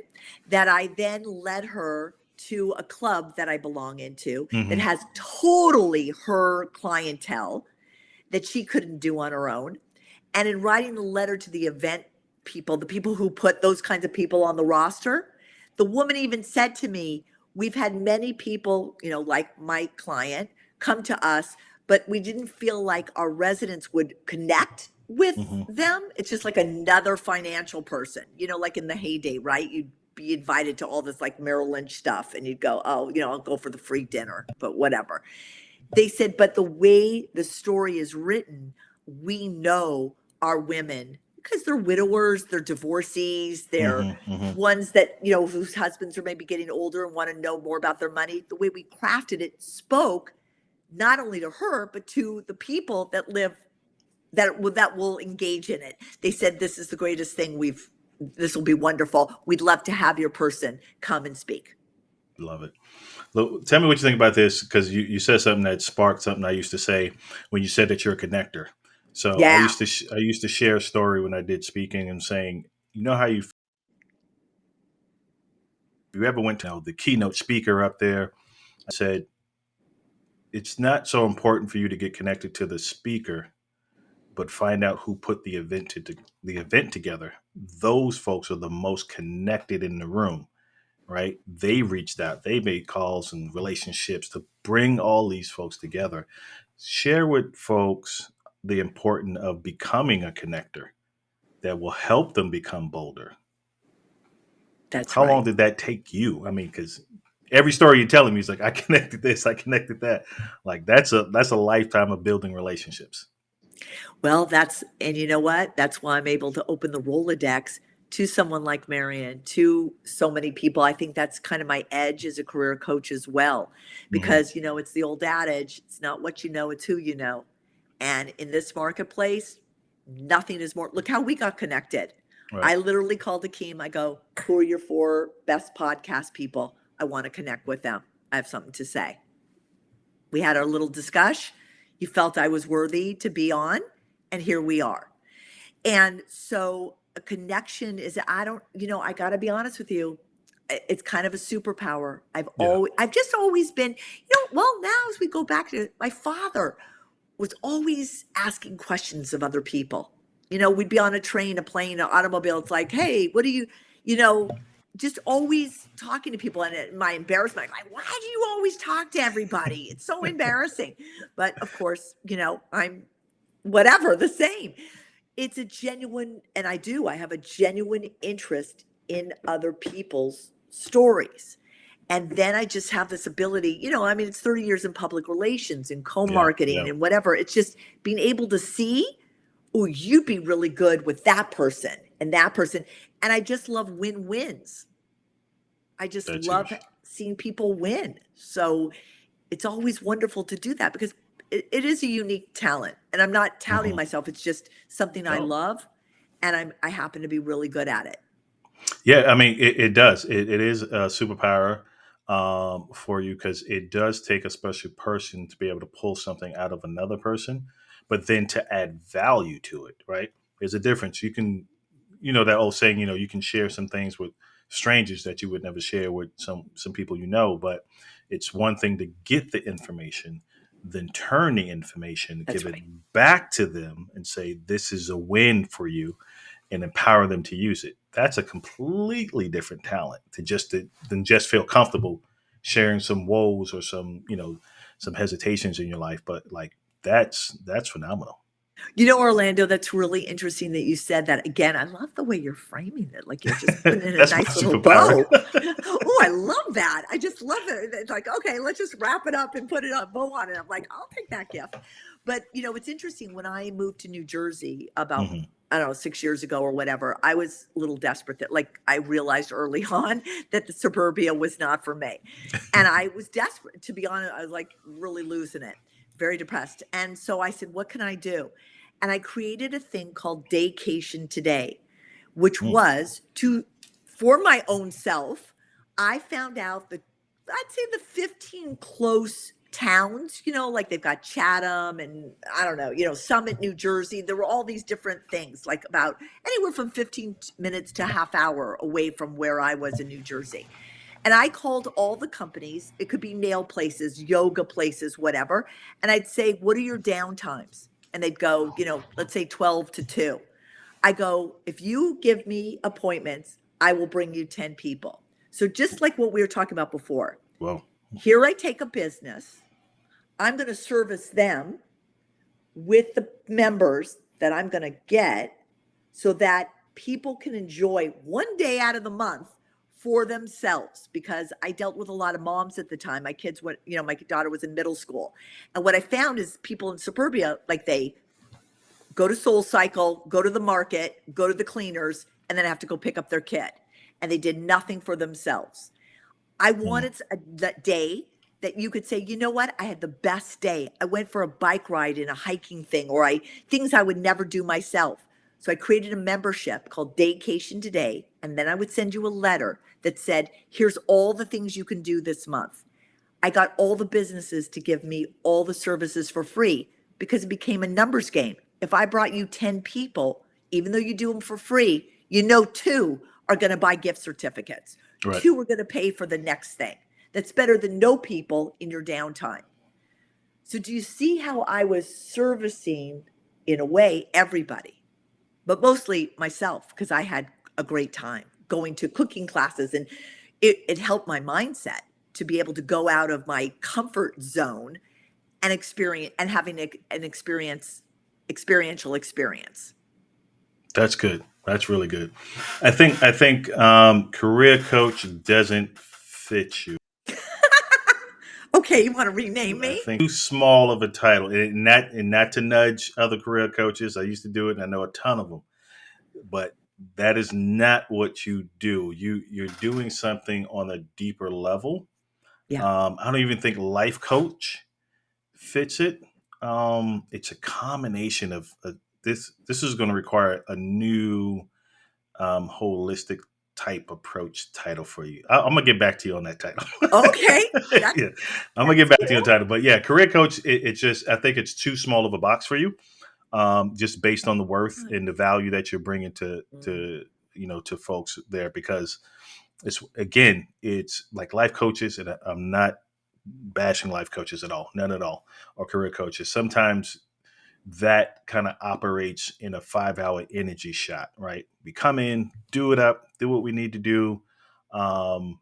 that I then led her to a club that I belong into that hmm has totally her clientele that she couldn't do on her own. And in writing the letter to the event people, the people who put those kinds of people on the roster, the woman even said to me, "We've had many people, like my client, come to us, but we didn't feel like our residents would connect with hmm them. It's just like another financial person, like in the heyday, right? You'd be invited to all this like Merrill Lynch stuff and you'd go, oh, I'll go for the free dinner, but whatever." They said, but the way the story is written, we know our women because they're widowers, they're divorcees, they're hmm hmm ones that, whose husbands are maybe getting older and want to know more about their money. The way we crafted it spoke not only to her, but to the people that live that will engage in it. They said, this is the greatest thing this will be wonderful. We'd love to have your person come and speak. Love it. Look, tell me what you think about this because you said something that sparked something I used to say when you said that you're a connector. So I Yeah. used to I used to share a story when I did speaking and saying, you know how you ever went to the keynote speaker up there? I said it's not so important for you to get connected to the speaker, but find out who put the event together. Those folks are the most connected in the room, right? They reached out, they made calls and relationships to bring all these folks together. Share with folks the importance of becoming a connector that will help them become bolder. That's How long right. did that take you? I mean, because every story you're telling me is like, I connected this, I connected that. Like that's a lifetime of building relationships. Well, and you know what? That's why I'm able to open the Rolodex to someone like Marion, to so many people. I think that's kind of my edge as a career coach as well, Hmm. because, it's the old adage, it's not what you know, it's who you know. And in this marketplace, nothing is more. Look how we got connected. Right. I literally called Akeem. I go, who are your four best podcast people? I want to connect with them. I have something to say. We had our little discussion. You felt I was worthy to be on, and here we are. And so a connection is, I don't, I got to be honest with you. It's kind of a superpower. Yeah. I've just always been, well, now as we go back to my father was always asking questions of other people. We'd be on a train, a plane, an automobile. It's like, hey, what do you know, just always talking to people. And my embarrassment, like, why do you always talk to everybody? It's so embarrassing. But of course, I'm whatever, the same. It's a genuine, and I have a genuine interest in other people's stories. And then I just have this ability, I mean, it's 30 years in public relations and Yeah. co-marketing Yeah. and whatever. It's just being able to see, oh, you'd be really good with that person and that person. And I just love win-wins. I just That's love huge. seeing people win. So it's always wonderful to do that because it is a unique talent. And I'm not touting Hmm. myself. It's just something I No. love, and I happen to be really good at it. Yeah, I mean, it does. It is a superpower for you because it does take a special person to be able to pull something out of another person, but then to add value to it, right? There's a difference. You can, that old saying, you can share some things with strangers that you would never share with some people but it's one thing to get the information, then turn the information, That's give it right. back to them, and say, "This is a win for you," and empower them to use it. That's a completely different talent than just feel comfortable sharing some woes or some hesitations in your life. But like that's phenomenal. Orlando, that's really interesting that you said that. Again, I love the way you're framing it. Like you're just putting in a That's my nice little superpower. bow. Oh, I love that. I just love it. It's like, okay, let's just wrap it up and put it on bow on it. I'm like, I'll take that gift. But it's interesting. When I moved to New Jersey about, Hmm. I don't know, 6 years ago or whatever, I was a little desperate that, like, I realized early on that the suburbia was not for me. And I was desperate, to be honest. I was like really losing it, very depressed. And so I said, what can I do? And I created a thing called Daycation Today, which Mm. was to, for my own self, I found out that, I'd say, the 15 close towns, like they've got Chatham and I don't know, Summit, New Jersey. There were all these different things, like about anywhere from 15 minutes to a half hour away from where I was in New Jersey. And I called all the companies, it could be nail places, yoga places, whatever. And I'd say, what are your downtimes? And they'd go, let's say 12 to 2. I go, if you give me appointments, I will bring you 10 people. So just like what we were talking about before, Well, here I take a business, I'm going to service them with the members that I'm going to get so that people can enjoy one day out of the month for themselves, because I dealt with a lot of moms at the time. My kids went, my daughter was in middle school. And what I found is people in suburbia, like, they go to Soul Cycle, go to the market, go to the cleaners, and then have to go pick up their kid. And they did nothing for themselves. I mm, wanted that day that you could say, you know what? I had the best day. I went for a bike ride in a hiking thing, or things I would never do myself. So I created a membership called Daycation Today. And then I would send you a letter that said, here's all the things you can do this month. I got all the businesses to give me all the services for free because it became a numbers game. If I brought you 10 people, even though you do them for free, two are going to buy gift certificates. right. Two are going to pay for the next thing. That's better than no people in your downtime. So do you see how I was servicing, in a way, everybody, but mostly myself, because I had a great time going to cooking classes, and it helped my mindset to be able to go out of my comfort zone and experience, and having an experiential experience. That's good. That's really good. I think career coach doesn't fit you. Okay, you want to rename I me? think too small of a title, and not to nudge other career coaches. I used to do it, and I know a ton of them, but that is not what you do. You're doing something on a deeper level. Yeah, I don't even think life coach fits it. It's a combination of this. This is going to require a new holistic type approach title for you. I'm gonna get back to you on that title. okay, that Yeah, I'm gonna get that's back to you on cool. the title. But yeah, career coach. It's just I think it's too small of a box for you, just based on the worth and the value that you're bringing Mm, to folks there. Because it's like life coaches, and I'm not bashing life coaches at all, none at all, or career coaches. Sometimes that kind of operates in a 5 hour energy shot, right? We come in, do it up, do what we need to do. Um,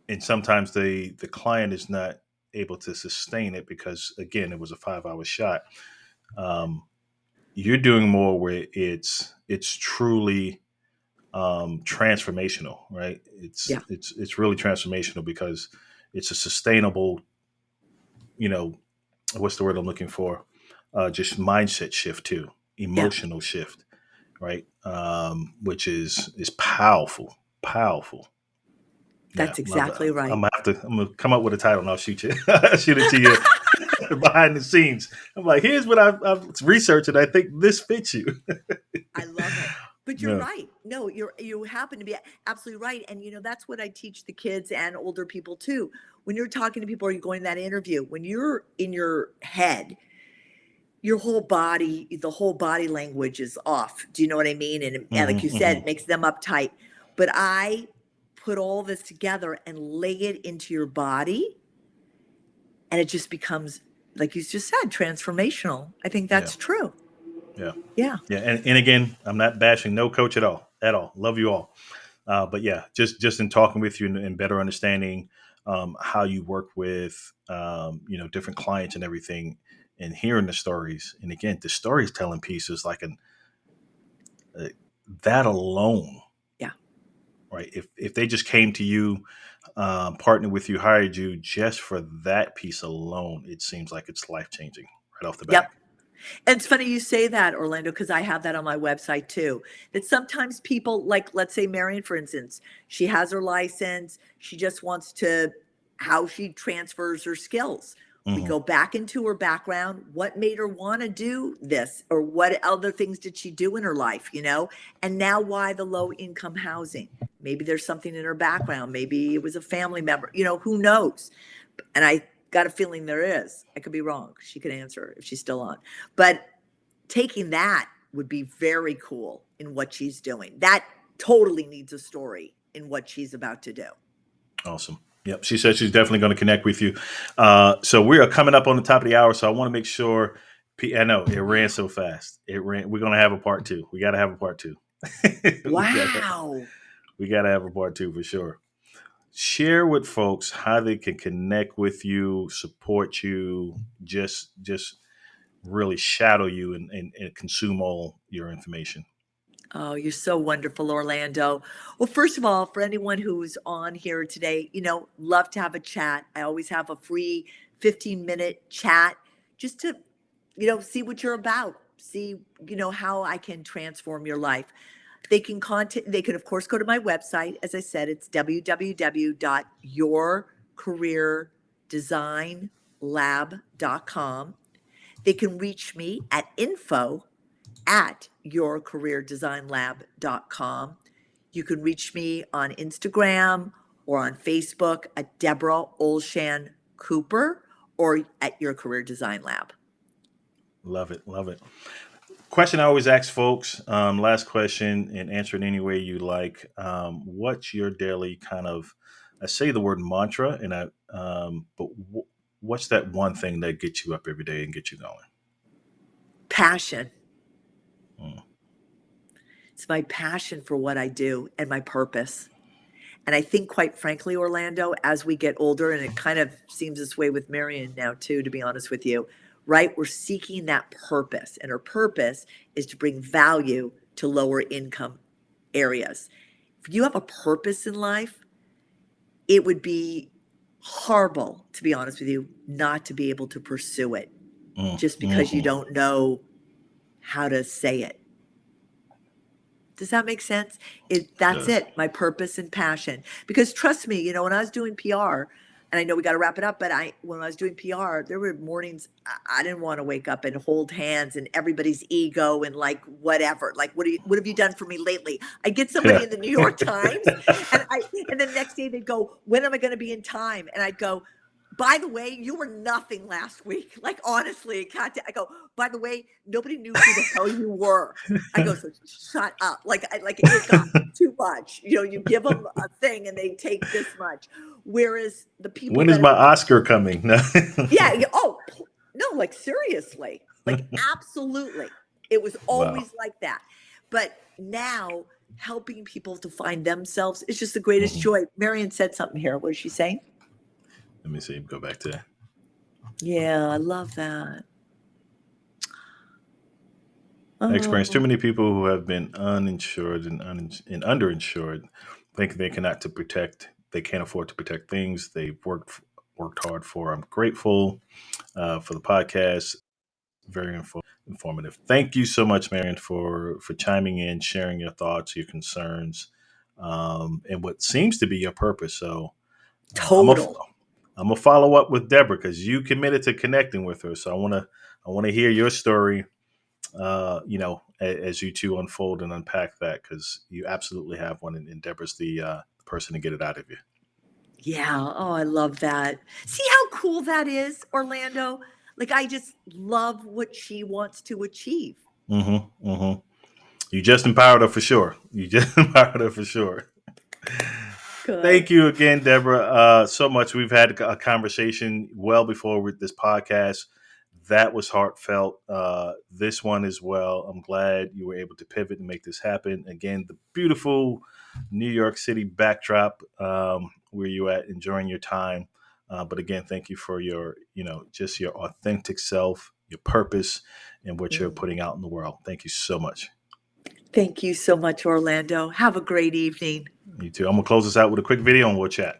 and sometimes the client is not able to sustain it because again, it was a 5 hour shot. Um, you're doing more where it's truly transformational, right? It's yeah, it's it's really transformational because it's a sustainable, you know, what's the word I'm looking for? Just mindset shift too, yeah, emotional shift, right? Which is powerful, powerful. Yeah, that's love it. exactly right. I'm gonna come up with a title and I'll shoot you, shoot it to you behind the scenes. I'm like, here's what I've researched and I think this fits you. I love it. But you're Yeah. right. No, you happen to be absolutely right. And that's what I teach the kids and older people too. When you're talking to people or you're going to that interview, when you're in your head, your whole body, the whole body language is off. Do you know what I mean? And like Hmm. you said, Hmm. it makes them uptight. But I put all this together and lay it into your body, and it just becomes, like you just said, transformational. I think Yeah. that's true. Yeah. Yeah. Yeah. And again, I'm not bashing no coach at all. At all. Love you all. But yeah, just in talking with you and better understanding how you work with different clients and everything, and hearing the stories. And again, the storytelling piece is like uh, that alone, Yeah. right? If they just came to you, partnered with you, hired you just for that piece alone, it seems like it's life changing right off the Yep. back. And it's funny you say that, Orlando, because I have that on my website too. That sometimes people, like, let's say Marion, for instance, she has her license. She just wants to, how she transfers her skills. We Hmm. go back into her background. What made her want to do this? Or what other things did she do in her life? And now why the low income housing? Maybe there's something in her background. Maybe it was a family member, who knows? And I got a feeling there is. I could be wrong. She could answer if she's still on. But taking that would be very cool in what she's doing. That totally needs a story in what she's about to do. Awesome. Yep. She said she's definitely going to connect with you. So we are coming up on the top of the hour. So I want to make sure. I know it ran Wow. so fast. It ran. We're going to have a part two. We got to have a part two. we got to. Wow. We got to have a part two for sure. Share with folks how they can connect with you, support you, just really shadow you and consume all your information. Oh, you're so wonderful, Orlando. Well, first of all, for anyone who's on here today, love to have a chat. I always have a free 15-minute chat just to, see what you're about, see, how I can transform your life. They can of course go to my website. As I said, it's www.yourcareerdesignlab.com. They can reach me at info@yourcareerdesignlab.com. You can reach me on Instagram or on Facebook at Debra Olshan Cooper or at Your Career Design Lab. Love it. Love it. Question I always ask folks, last question, and answer it any way you like. What's your daily kind of, I say the word mantra, but what's that one thing that gets you up every day and gets you going? Passion. Mm. It's my passion for what I do and my purpose. And I think, quite frankly, Orlando, as we get older, and it kind of seems this way with Marion now, too, to be honest with you, right? We're seeking that purpose. And her purpose is to bring value to lower income areas. If you have a purpose in life, it would be horrible, to be honest with you, not to be able to pursue it just because you Mm-hmm. don't know how to say it. Does that make sense? It That's does. it, my purpose and passion. Because trust me, when I was doing PR, and I know we got to wrap it up, but when I was doing PR, there were mornings I didn't want to wake up and hold hands and everybody's ego and like whatever. Like, what have you done for me lately? I get somebody Yeah. in the New York Times, and the next day they'd go, "When am I going to be in time?" And I'd go, "By the way, you were nothing last week." Like, honestly, I go, "By the way, nobody knew who the hell you were." I go, "So shut up." Like it got too much. You give them a thing and they take this much. Whereas the people When is that my Oscar coming? No. yeah, no, like seriously, like absolutely. It was Wow. always like that. But now helping people to find themselves is just the greatest Hmm. joy. Marion said something here. What is she saying? Let me see. Go back to that. Yeah, I love that. I experienced too Oh, many people who have been uninsured and underinsured, think they cannot to protect. They can't afford to protect things they've worked hard for. I'm grateful for the podcast. Very informative. Thank you so much, Marion, for chiming in, sharing your thoughts, your concerns, and what seems to be your purpose. So uh, I'm a total. I'm gonna follow up with Deborah because you committed to connecting with her. So I wanna hear your story. As you two unfold and unpack that, because you absolutely have one, and Deborah's the person to get it out of you. Yeah. Oh, I love that. See how cool that is, Orlando? Like, I just love what she wants to achieve. Mm-hmm. Mm-hmm. You just empowered her for sure. You just empowered her for sure. Good. Thank you again, Deborah, so much. We've had a conversation well before with this podcast. That was heartfelt. This one as well. I'm glad you were able to pivot and make this happen. Again, the beautiful New York City backdrop, where you at, enjoying your time. But again, thank you for just your authentic self, your purpose, and what you're Mm. putting out in the world. Thank you so much. Thank you so much, Orlando. Have a great evening. You too. I'm gonna close this out with a quick video and we'll chat.